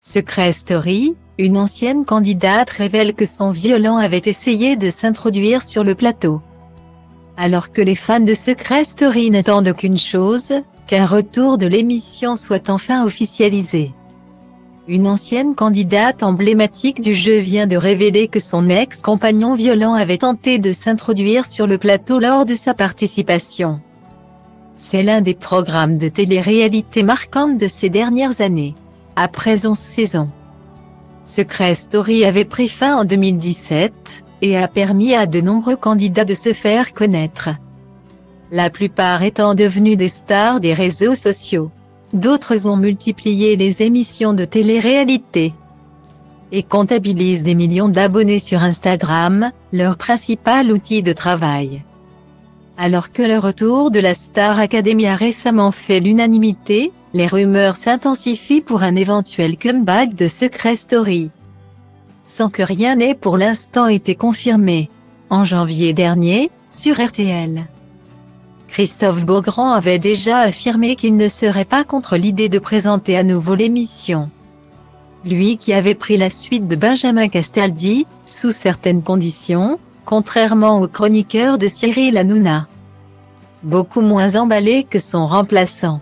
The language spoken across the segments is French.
Secret Story, une ancienne candidate révèle que son violent avait essayé de s'introduire sur le plateau. Alors que les fans de Secret Story n'attendent qu'une chose, qu'un retour de l'émission soit enfin officialisé. Une ancienne candidate emblématique du jeu vient de révéler que son ex-compagnon violent avait tenté de s'introduire sur le plateau lors de sa participation. C'est l'un des programmes de télé-réalité marquants de ces dernières années. Après 11 saisons, Secret Story avait pris fin en 2017, et a permis à de nombreux candidats de se faire connaître. La plupart étant devenus des stars des réseaux sociaux. D'autres ont multiplié les émissions de télé-réalité et comptabilisent des millions d'abonnés sur Instagram, leur principal outil de travail. Alors que le retour de la Star Academy a récemment fait l'unanimité, les rumeurs s'intensifient pour un éventuel comeback de Secret Story, sans que rien n'ait pour l'instant été confirmé. En janvier dernier, sur RTL, Christophe Beaugrand avait déjà affirmé qu'il ne serait pas contre l'idée de présenter à nouveau l'émission. Lui qui avait pris la suite de Benjamin Castaldi, sous certaines conditions, contrairement au chroniqueur de Cyril Hanouna, beaucoup moins emballé que son remplaçant.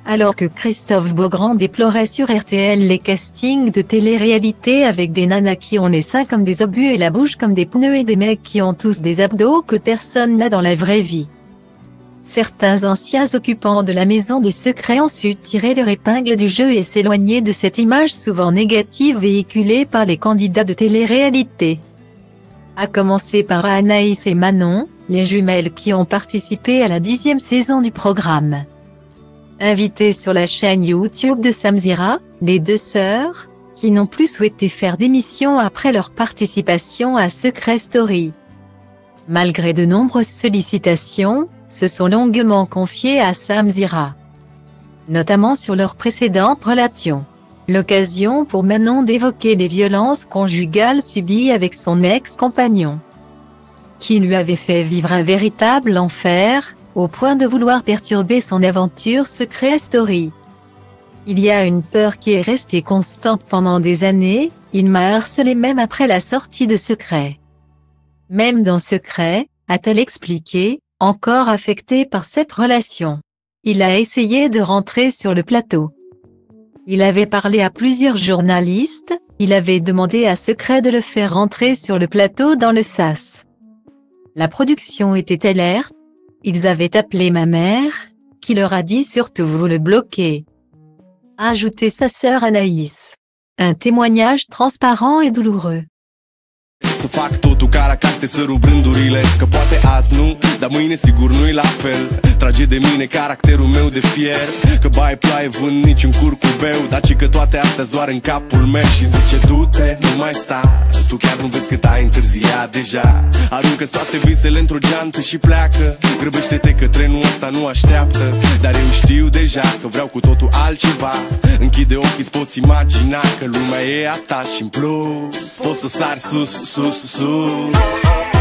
Alors que Christophe Beaugrand déplorait sur RTL les castings de télé-réalité avec des nanas qui ont les seins comme des obus et la bouche comme des pneus et des mecs qui ont tous des abdos que personne n'a dans la vraie vie. Certains anciens occupants de la maison des secrets ont su tirer leur épingle du jeu et s'éloigner de cette image souvent négative véhiculée par les candidats de télé-réalité. À commencer par Anaïs et Manon, les jumelles qui ont participé à la 10e saison du programme. Invitées sur la chaîne YouTube de Samzira, les deux sœurs, qui n'ont plus souhaité faire d'émission après leur participation à Secret Story. Malgré de nombreuses sollicitations, se sont longuement confiées à Samzira, notamment sur leur précédente relation. L'occasion pour Manon d'évoquer les violences conjugales subies avec son ex-compagnon, qui lui avait fait vivre un véritable enfer, au point de vouloir perturber son aventure Secret Story. Il y a une peur qui est restée constante pendant des années, il m'a harcelé même après la sortie de Secret. Même dans Secret, a-t-elle expliqué, encore affecté par cette relation. Il a essayé de rentrer sur le plateau. Il avait parlé à plusieurs journalistes, il avait demandé à Secret de le faire rentrer sur le plateau dans le sas. La production était alerte. Ils avaient appelé ma mère, qui leur a dit surtout vous le bloquez. A ajouté sa sœur Anaïs. Un témoignage transparent et douloureux. Să fac totul ca la carte, să rup rândurile, că poate azi nu, dar mâine sigur nu-i la fel. Trage de mine caracterul meu de fier, că bai ploaie vând niciun curcubeu, dar ci că toate astea-s doar în capul meu. Și zice du-te, nu mai sta, tu chiar nu vezi cât ai întârziat deja. Aruncă-ți toate visele într-o geantă și pleacă, grăbește-te că trenul ăsta nu așteaptă. Dar eu știu deja că vreau cu totul altceva. Închide ochii, îți poți imagina că lumea e a ta și în plus poți să sari sus, sus, sus.